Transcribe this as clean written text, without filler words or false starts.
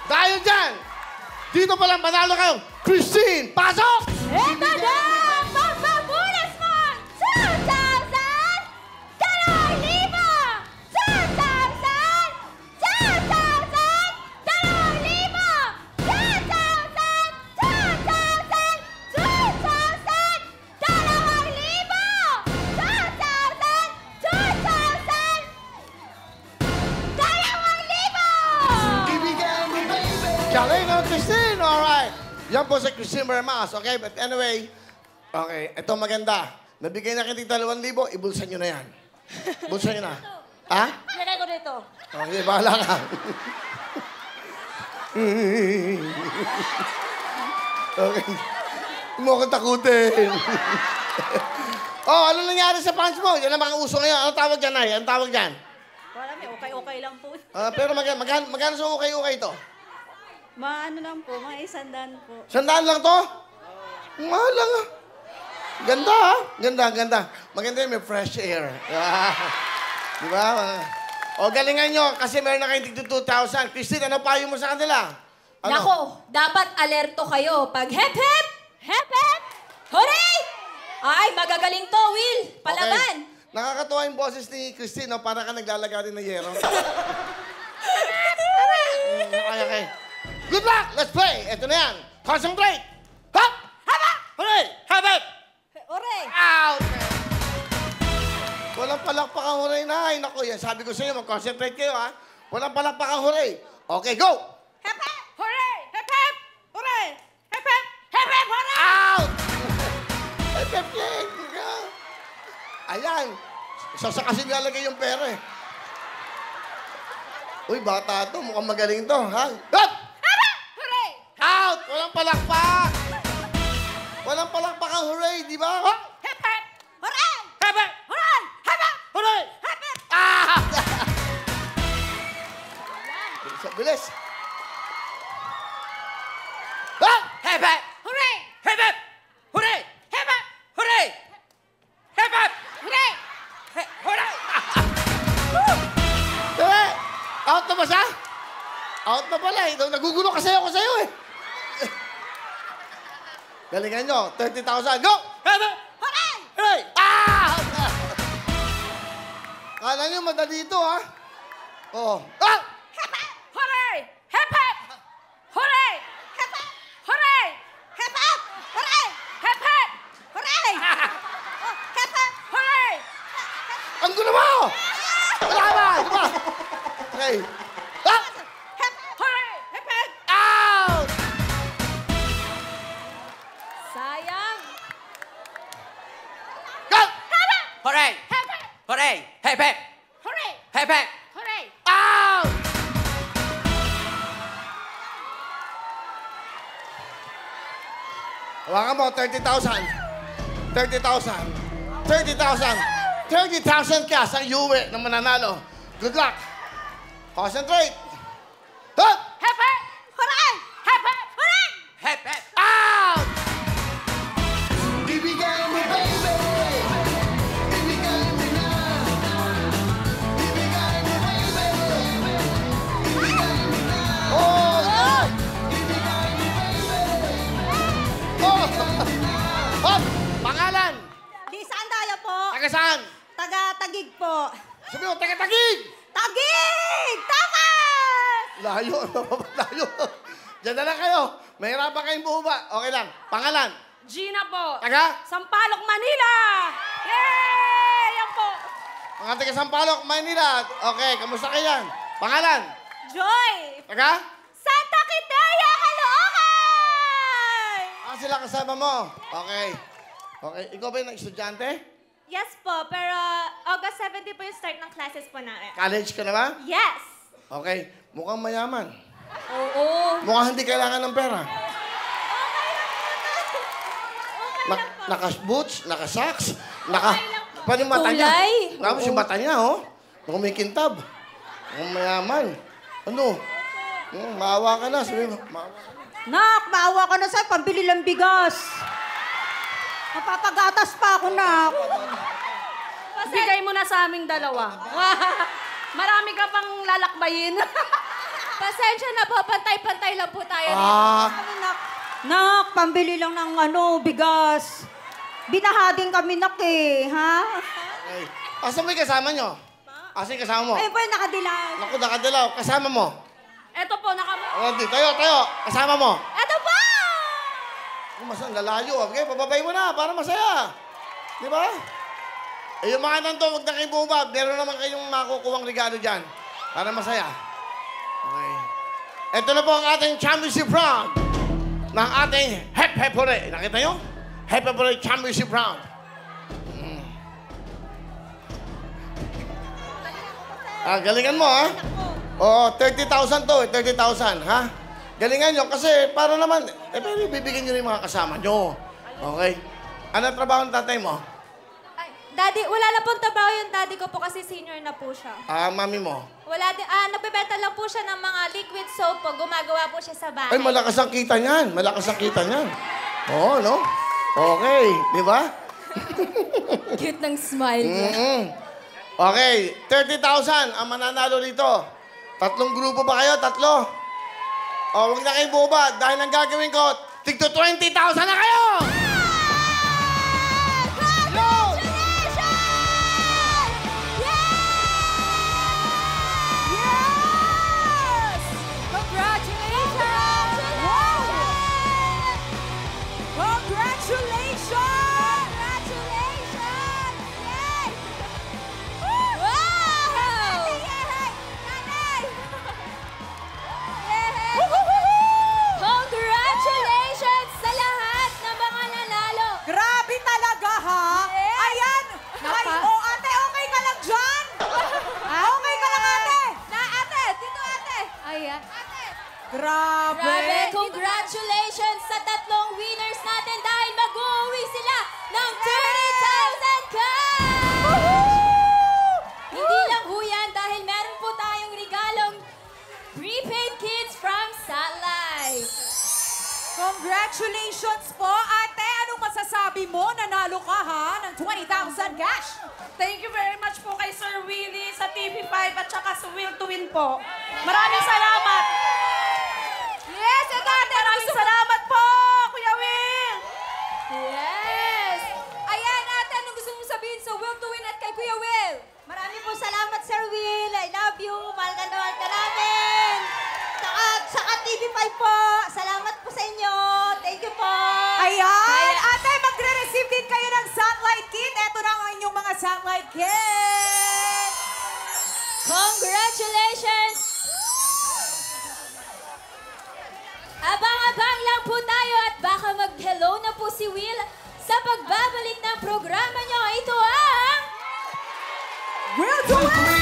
Dahil dyan, dito pa lang panalo kayo. Christine, pasok! Ito na ang pagpapunas mo! 2,000! 2,000! 2,000! Galing ng Christine, alright. Yan po si Christine Bermas, okay? But anyway, okay, ito maganda. Nabigay na kita 2,000, ibulsa nyo na yan. Bulsa nyo na. Ha? Lagay ko dito. Okay, bahala ka. Okay. Huwag mo akong takutin. Oh, ano nangyari sa pants mo? Yan ang mga uso ngayon. Ano tawag dyan, Nay? Ano tawag dyan? Wala, may okay-okay lang po. Pero magkano sa okay ito? Ano lang po, mga 100 po. 100 lang to? Mahal lang ah. Ganda ha? Ganda. Maganda yun, may fresh air. Di ba? O, galingan nyo kasi meron na kayong tig 2,000. Christine, ano payo mo sa kanila? Ano? Nako, dapat alerto kayo. Pag hep-hep, hep-hep, hooray! Ay, magagaling to, Will. Palaban. Okay. Nakakatuwa yung boses ni Christine, no? Para ka naglalaga din ng yero. Okay. Good luck! Let's play! Ito na yan. Concentrate! Hop! Haba! Hooray! Habit! Hooray! Out! Walang palakpakang hooray na. Ay, naku, yan. Sabi ko sa inyo, mag-concentrate kayo, ha? Walang palakpakang hooray. Okay, go! Hep, hep! Hooray! Hep, hep! Hooray! Hep, hep! Hep, hep! Hooray! Out! Ayan. Sa kasi nilalagay yung pera, eh. Uy, bata to. Mukhang magaling to, ha? Hop! Hooray! Out! Walang palakpak! Walang palakpak ang hooray, di ba? Hop! Hep, hep! Hooray! Hep, hep! Hooray! Hep, hep! Hooray! Hep, hep! Ah! Bilis! Hop! Hep, hep! Hooray! Hep, hep! Hooray! Hep, hep! Hooray! Hep, hep! Hooray! Hooray! Eh, out na ba siya? Out na pala eh. Nagugulo kasi ako sa'yo eh. Galingan nyo. 30,000. Go! Hooray! Hooray! Ah! Kala nyo madali ito ha? Oo. Ah! Hep, hep! Hooray! Hep, hep! Hooray! Hep, hep! Hooray! Hep, hep! Hooray! Hep, hep! Hooray! Oh, hep, hep! Hooray! Ang gulo mo! Wala ka ba? Di ba? Okay. Ah! Hep, hooray! Hep, hep! Out! Sayang. Go! Hooray! Hep, hep! Hooray! Hep, hep! Hooray! Hep, hep! Hooray! Out! Hawakan mo, 30,000. 30,000. 30,000. 30,000 cash ang iuwi ng mananalo. Good luck. Concentrate. Hop! Hep, hep! Hooray! Hep, hep! Hooray! Hep, hep! Out! Ibigay mo, baby. Ibigay mo na. Ibigay mo, baby. Ibigay mo na. Oh! Ibigay mo, baby. Oh! Hop! Pangalan? Lisa Andaya po. Taga saan? Taga-Tagig po. Sabi mo, taga-Tagig! Tagig! Tapas! Layo. Layo. Diyan na lang kayo. Mahirapan kayong buhuba. Okay lang. Pangalan? Gina po. Taga? Sampaloc, Manila! Yay! Yan po. Mga taga Sampaloc, Maynila. Okay, kamusta kayo yan? Pangalan? Joy! Taga? Santa Quiteria, Caloocan! Sila kasama mo. Okay. Okay. Ikaw ba yung estudyante? Yes po, pero August 17 po yung start ng classes po namin. College ka na ba? Yes! Okay. Mukhang mayaman. Oo. Mukhang hindi kailangan ng pera. Okay lang po. Naka-boots, naka-socks, Okay lang po. Paano yung mata niya? Kulay. Tapos yung mata niya, oh. Kumikintab. Mukhang mayaman. Ano? Maawa ka na. Sabi mo, maawa ka na. Nak, maawa ka na sa'yo, pambili lang bigas. Mapapagatas pa ako, Nak. Bigay mo na sa aming dalawa. Marami ka pang lalakbayin. Pasensya na po, pantay-pantay lang po tayo dito. Ah, Nak, pambili lang ng bigas. Binahading kami, nak ha? okay. Asan mo yung kasama nyo? Asan yung kasama mo? Ayun po yung nakadilaw. Naku, nakadilaw. Kasama mo? Eto po, Oh, di, tayo. Kasama mo? Eto po! Masang lalayo. Okay, pababay mo na para masaya. Di ba? Eh, yung mga nandun, huwag na kayong bumaba. Meron naman kayong makukuhang regalo dyan. Para masaya. Okay. Ito na po ang ating championship round ng ating Hep Hep Hooray. Nakita nyo? Hep Hep Hooray championship round. Galingan mo, ha? Oo, 30,000 to, 30,000, ha? Galingan nyo kasi para naman, pero bibigyan nyo rin yung mga kasama nyo. Okay? Ano trabaho ng tatay mo? Ay, Daddy, wala na pong trabaho yung daddy ko po kasi senior na po siya. Mami mo? Wala din, nagbebenta lang po siya ng mga liquid soap po. Gumagawa po siya sa bahay. Ay, malakas ang kita niyan. Malakas ang kita niyan. Oo, no? Okay, di ba? Cute ng smile niya. Okay, 30,000 ang mananalo rito. Tatlong grupo ba kayo? Tatlo? O, huwag na kayo bubad dahil ang gagawin ko, tigto 20,000 na kayo! Congratulations sa lahat ng mga nanalo! Grabe talaga, ha? Ayan! Ay, ate, okay ka lang dyan? Okay ka lang, ate? Ate! Dito, ate! Ayan. Grabe! Grabe! Congratulations sa tatlong winners natin dahil mag-uwi sila ng 30,000 cash! Hindi lang ho yan dahil meron po tayong regalong prepaid kids from Satellite. Congratulations po, ate! Anong masasabi mo? Nanalo ka, ha? Ng 20,000 cash! Thank you very much po kay Sir Willie sa TV5 at saka sa Will to Win po. Maraming salamat. Yes, ito, ate! Maraming salamat po, Kuya Will. Yes! Ayan, ate, anong gusto mong sabihin sa Will to Win at kay Kuya Will? Marami po salamat, Sir Will. I love you. Mahal ka namin. Saka TV5 po. Salamat po sa inyo. Thank you po. Ayan. Ate, magre-receive din kayo ng satellite kit. Ito na ang inyong mga satellite kit. Congratulations! Abang-abang lang po tayo at baka mag-hello na po si Will sa pagbabalik ng programa nyo. Ito ang... Will to Win!